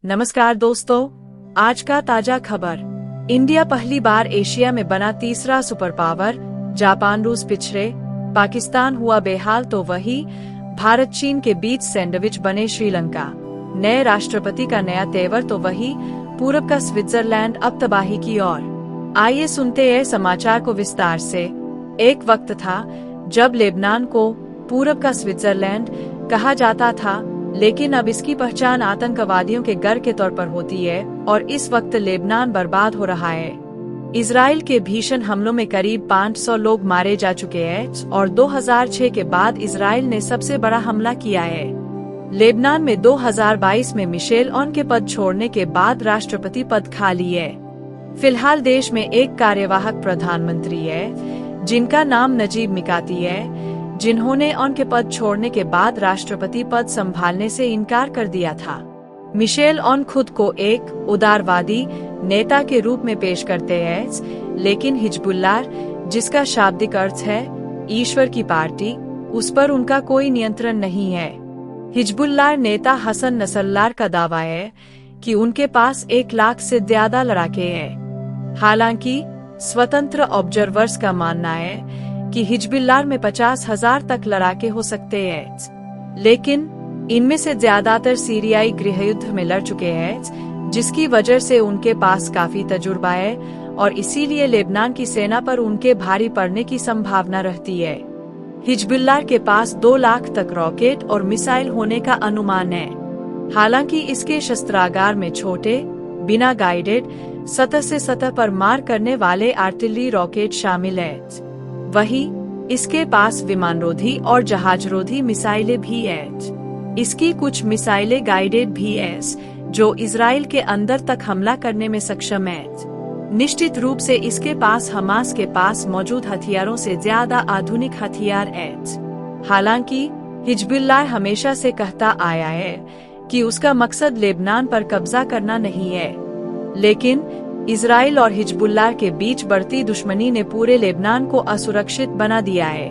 नमस्कार दोस्तों, आज का ताजा खबर। इंडिया पहली बार एशिया में बना तीसरा सुपर पावर। जापान रूस पिछड़े, पाकिस्तान हुआ बेहाल तो वही भारत चीन के बीच सैंडविच बने श्रीलंका। नए राष्ट्रपति का नया तेवर तो वही पूरब का स्विट्जरलैंड अब तबाही की ओर। आइए सुनते हैं समाचार को विस्तार से। एक वक्त था जब लेबनान को पूरब का स्विट्जरलैंड कहा जाता था, लेकिन अब इसकी पहचान आतंकवादियों के घर के तौर पर होती है और इस वक्त लेबनान बर्बाद हो रहा है। इजराइल के भीषण हमलों में करीब 500 लोग मारे जा चुके हैं और 2006 के बाद इजराइल ने सबसे बड़ा हमला किया है। लेबनान में 2022 में मिशेल ऑन के पद छोड़ने के बाद राष्ट्रपति पद खाली है। फिलहाल देश में एक कार्यवाहक प्रधानमंत्री है जिनका नाम नजीब मिकाती है, जिन्होंने उनके पद छोड़ने के बाद राष्ट्रपति पद संभालने से इनकार कर दिया था। मिशेल ऑन खुद को एक उदारवादी नेता के रूप में पेश करते हैं, लेकिन हिजबुल्लाह, जिसका शाब्दिक अर्थ है ईश्वर की पार्टी, उस पर उनका कोई नियंत्रण नहीं है। हिजबुल्लाह नेता हसन नसरल्लाह का दावा है कि उनके पास 1 लाख से ज्यादा लड़ाके हैं। हालांकि स्वतंत्र ऑब्जर्वर्स का मानना है कि हिजबुल्लाह में 50,000 तक लड़ाके हो सकते हैं, लेकिन इनमें से ज्यादातर सीरियाई गृहयुद्ध में लड़ चुके हैं, जिसकी वजह से उनके पास काफी तजुर्बा है और इसीलिए लेबनान की सेना पर उनके भारी पड़ने की संभावना रहती है। हिजबुल्लाह के पास 2 लाख तक रॉकेट और मिसाइल होने का अनुमान है। हालांकि इसके शस्त्रागार में छोटे, बिना गाइडेड, सतह से सतह पर मार करने वाले आर्टिलरी रॉकेट शामिल हैं। वहीं इसके पास विमानरोधी और जहाजरोधी मिसाइलें भी हैं। इसकी कुछ मिसाइलें गाइडेड भी हैं, जो इजराइल के अंदर तक हमला करने में सक्षम हैं। निश्चित रूप से इसके पास हमास के पास मौजूद हथियारों से ज्यादा आधुनिक हथियार हैं। हालांकि हिजबुल्लाह हमेशा से कहता आया है कि उसका मकसद लेबनान पर कब्जा करना नहीं है, लेकिन इजराइल और हिजबुल्लाह के बीच बढ़ती दुश्मनी ने पूरे लेबनान को असुरक्षित बना दिया है।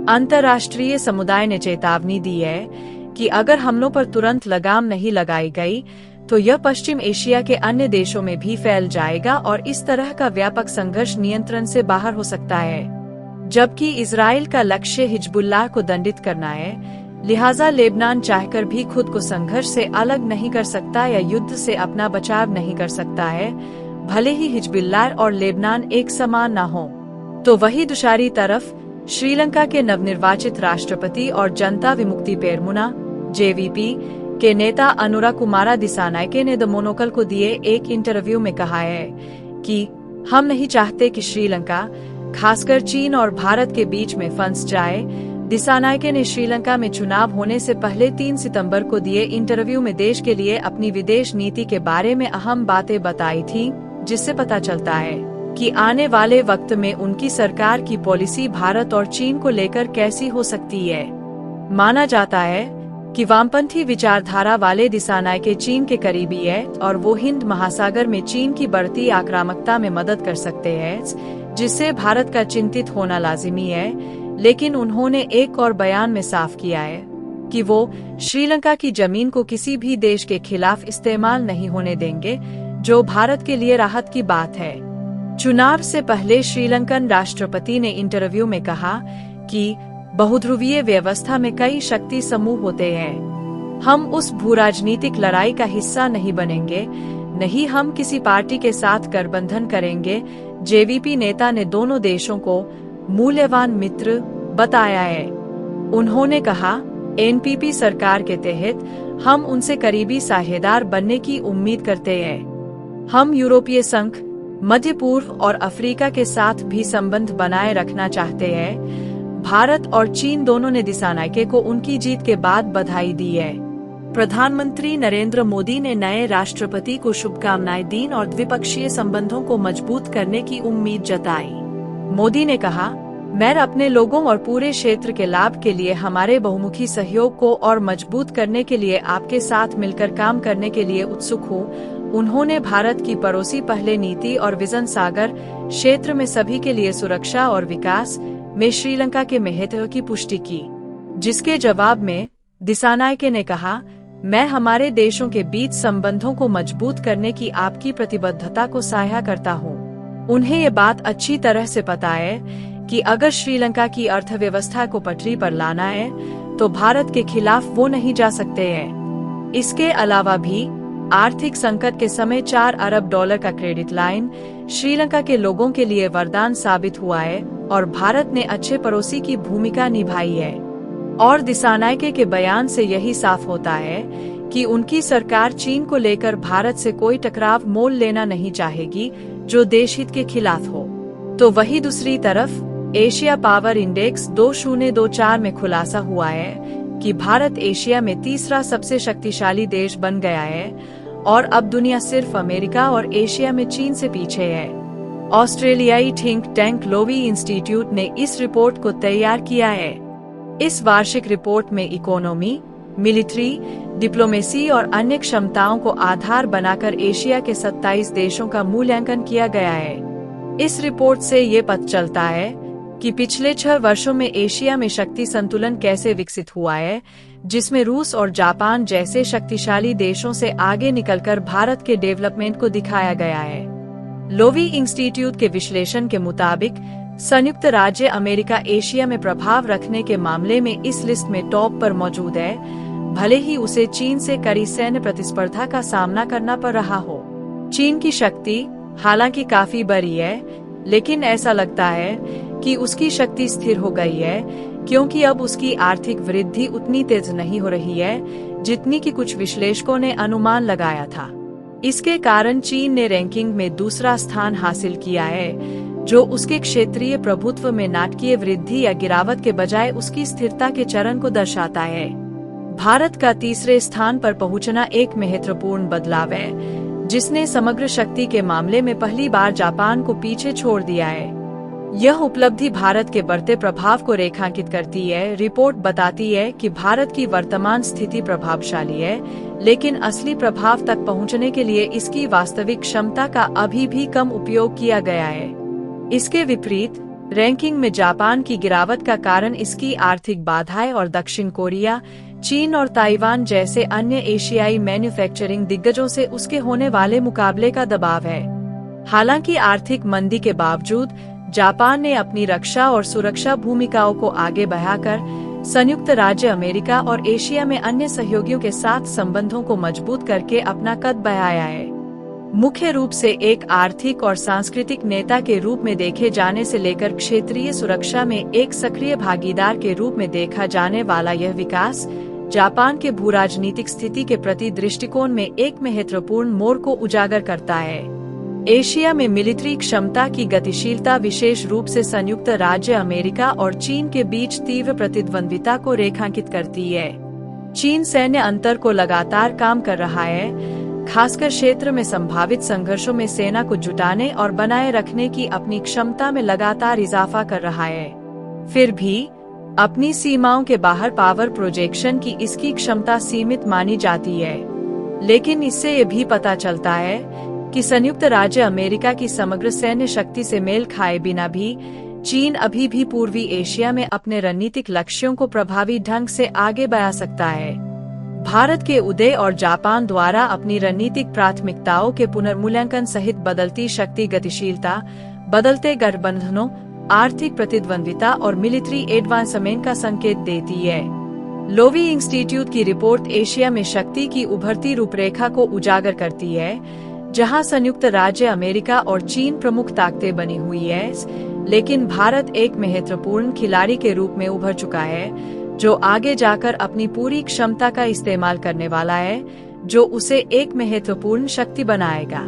अंतर्राष्ट्रीय समुदाय ने चेतावनी दी है कि अगर हमलों पर तुरंत लगाम नहीं लगाई गई तो यह पश्चिम एशिया के अन्य देशों में भी फैल जाएगा और इस तरह का व्यापक संघर्ष नियंत्रण से बाहर हो सकता है। जबकि इजराइल का लक्ष्य हिजबुल्लाह को दंडित करना है, लिहाजा लेबनान चाहकर भी खुद को संघर्ष से अलग नहीं कर सकता या युद्ध से अपना बचाव नहीं कर सकता है, भले ही हिजबुल्लाह और लेबनान एक समान न हो। तो वही दूसरी तरफ श्रीलंका के नवनिर्वाचित राष्ट्रपति और जनता विमुक्ति पेरमुना (JVP) के नेता अनुरा कुमारा दिसानायके ने द मोनोकल को दिए एक इंटरव्यू में कहा है कि हम नहीं चाहते कि श्रीलंका, खासकर चीन और भारत के बीच में फंस जाए। दिसानायके ने श्रीलंका में चुनाव होने से पहले 3 सितंबर को दिए इंटरव्यू में देश के लिए अपनी विदेश नीति के बारे में अहम बातें बताई थी, जिससे पता चलता है कि आने वाले वक्त में उनकी सरकार की पॉलिसी भारत और चीन को लेकर कैसी हो सकती है। माना जाता है कि वामपंथी विचारधारा वाले दिसानायके चीन के करीबी है और वो हिंद महासागर में चीन की बढ़ती आक्रामकता में मदद कर सकते हैं, जिससे भारत का चिंतित होना लाजिमी है। लेकिन उन्होंने एक और बयान में साफ किया है कि वो श्रीलंका की जमीन को किसी भी देश के खिलाफ इस्तेमाल नहीं होने देंगे, जो भारत के लिए राहत की बात है। चुनाव से पहले श्रीलंकन राष्ट्रपति ने इंटरव्यू में कहा कि बहुध्रुवीय व्यवस्था में कई शक्ति समूह होते हैं। हम उस भूराजनीतिक लड़ाई का हिस्सा नहीं बनेंगे, नहीं हम किसी पार्टी के साथ गठबंधन करेंगे। JVP नेता ने दोनों देशों को मूल्यवान मित्र बताया है। उन्होंने कहा, NPP सरकार के तहत हम उनसे करीबी साझेदार बनने की उम्मीद करते हैं। हम यूरोपीय संघ, मध्य पूर्व और अफ्रीका के साथ भी संबंध बनाए रखना चाहते हैं। भारत और चीन दोनों ने दिसानायके को उनकी जीत के बाद बधाई दी है। प्रधानमंत्री नरेंद्र मोदी ने नए राष्ट्रपति को शुभकामनाएं दी और द्विपक्षीय संबंधों को मजबूत करने की उम्मीद जताई। मोदी ने कहा, मैं अपने लोगों और पूरे क्षेत्र के लाभ के लिए हमारे बहुमुखी सहयोग को और मजबूत करने के लिए आपके साथ मिलकर काम करने के लिए उत्सुक हूँ। उन्होंने भारत की पड़ोसी पहले नीति और विजन सागर क्षेत्र में सभी के लिए सुरक्षा और विकास में श्रीलंका के महत्व की पुष्टि की, जिसके जवाब में दिसानायके ने कहा, मैं हमारे देशों के बीच संबंधों को मजबूत करने की आपकी प्रतिबद्धता को साझा करता हूँ। उन्हें ये बात अच्छी तरह से पता है कि अगर श्रीलंका की अर्थव्यवस्था को पटरी पर लाना है तो भारत के खिलाफ वो नहीं जा सकते हैं। इसके अलावा भी आर्थिक संकट के समय 4 अरब डॉलर का क्रेडिट लाइन श्रीलंका के लोगों के लिए वरदान साबित हुआ है और भारत ने अच्छे पड़ोसी की भूमिका निभाई है। और दिसानायके के बयान से यही साफ होता है कि उनकी सरकार चीन को लेकर भारत से कोई टकराव मोल लेना नहीं चाहेगी जो देशहित के खिलाफ हो। तो वही दूसरी तरफ एशिया पावर इंडेक्स 2024 में खुलासा हुआ है कि भारत एशिया में तीसरा सबसे शक्तिशाली देश बन गया है और अब दुनिया सिर्फ अमेरिका और एशिया में चीन से पीछे है। ऑस्ट्रेलियाई थिंक टैंक लोवी इंस्टीट्यूट ने इस रिपोर्ट को तैयार किया है। इस वार्षिक रिपोर्ट में इकोनॉमी, मिलिट्री, डिप्लोमेसी और अन्य क्षमताओं को आधार बनाकर एशिया के 27 देशों का मूल्यांकन किया गया है। इस रिपोर्ट से ये पता चलता है कि पिछले 6 वर्षों में एशिया में शक्ति संतुलन कैसे विकसित हुआ है, जिसमें रूस और जापान जैसे शक्तिशाली देशों से आगे निकलकर भारत के डेवलपमेंट को दिखाया गया है। लोवी इंस्टीट्यूट के विश्लेषण के मुताबिक संयुक्त राज्य अमेरिका एशिया में प्रभाव रखने के मामले में इस लिस्ट में टॉप पर मौजूद है, भले ही उसे चीन से कड़ी सैन्य प्रतिस्पर्धा का सामना करना पड़ रहा हो। चीन की शक्ति हालांकि काफी बड़ी है, लेकिन ऐसा लगता है कि उसकी शक्ति स्थिर हो गई है क्योंकि अब उसकी आर्थिक वृद्धि उतनी तेज नहीं हो रही है जितनी कि कुछ विश्लेषकों ने अनुमान लगाया था। इसके कारण चीन ने रैंकिंग में दूसरा स्थान हासिल किया है, जो उसके क्षेत्रीय प्रभुत्व में नाटकीय वृद्धि या गिरावट के बजाय उसकी स्थिरता के चरण को दर्शाता है। भारत का तीसरे स्थान पर पहुंचना एक महत्वपूर्ण बदलाव है, जिसने समग्र शक्ति के मामले में पहली बार जापान को पीछे छोड़ दिया है। यह उपलब्धि भारत के बढ़ते प्रभाव को रेखांकित करती है। रिपोर्ट बताती है कि भारत की वर्तमान स्थिति प्रभावशाली है, लेकिन असली प्रभाव तक पहुंचने के लिए इसकी वास्तविक क्षमता का अभी भी कम उपयोग किया गया है। इसके विपरीत रैंकिंग में जापान की गिरावट का कारण इसकी आर्थिक बाधाएं और दक्षिण कोरिया, चीन और ताइवान जैसे अन्य एशियाई मैन्युफैक्चरिंग दिग्गजों से उसके होने वाले मुकाबले का दबाव है। हालांकि आर्थिक मंदी के बावजूद जापान ने अपनी रक्षा और सुरक्षा भूमिकाओं को आगे बढ़ाकर संयुक्त राज्य अमेरिका और एशिया में अन्य सहयोगियों के साथ संबंधों को मजबूत करके अपना कद बढ़ाया है। मुख्य रूप से एक आर्थिक और सांस्कृतिक नेता के रूप में देखे जाने से लेकर क्षेत्रीय सुरक्षा में एक सक्रिय भागीदार के रूप में देखा जाने वाला यह विकास जापान के भूराजनीतिक स्थिति के प्रति दृष्टिकोण में एक महत्वपूर्ण मोड़ को उजागर करता है। एशिया में मिलिट्री क्षमता की गतिशीलता विशेष रूप से संयुक्त राज्य अमेरिका और चीन के बीच तीव्र प्रतिद्वंद्विता को रेखांकित करती है। चीन सैन्य अंतर को लगातार काम कर रहा है, खासकर क्षेत्र में संभावित संघर्षों में सेना को जुटाने और बनाए रखने की अपनी क्षमता में लगातार इजाफा कर रहा है। फिर भी अपनी सीमाओं के बाहर पावर प्रोजेक्शन की इसकी क्षमता सीमित मानी जाती है। लेकिन इससे ये भी पता चलता है कि संयुक्त राज्य अमेरिका की समग्र सैन्य शक्ति से मेल खाए बिना भी चीन अभी भी पूर्वी एशिया में अपने रणनीतिक लक्ष्यों को प्रभावी ढंग से आगे बढ़ा सकता है। भारत के उदय और जापान द्वारा अपनी रणनीतिक प्राथमिकताओं के पुनर्मूल्यांकन सहित बदलती शक्ति गतिशीलता, बदलते गठबंधनों, आर्थिक प्रतिद्वंद्विता और मिलिट्री एडवांसमेंट का संकेत देती है। लोवी इंस्टीट्यूट की रिपोर्ट एशिया में शक्ति की उभरती रूपरेखा को उजागर करती है, जहां संयुक्त राज्य अमेरिका और चीन प्रमुख ताकतें बनी हुई है, लेकिन भारत एक महत्वपूर्ण खिलाड़ी के रूप में उभर चुका है, जो आगे जाकर अपनी पूरी क्षमता का इस्तेमाल करने वाला है, जो उसे एक महत्वपूर्ण शक्ति बनाएगा।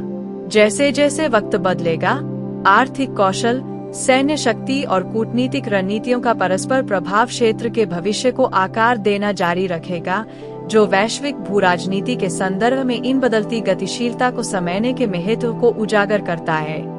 जैसे जैसे वक्त बदलेगा, आर्थिक कौशल, सैन्य शक्ति और कूटनीतिक रणनीतियों का परस्पर प्रभाव क्षेत्र के भविष्य को आकार देना जारी रखेगा, जो वैश्विक भूराजनीति के संदर्भ में इन बदलती गतिशीलता को समझने के महत्व को उजागर करता है।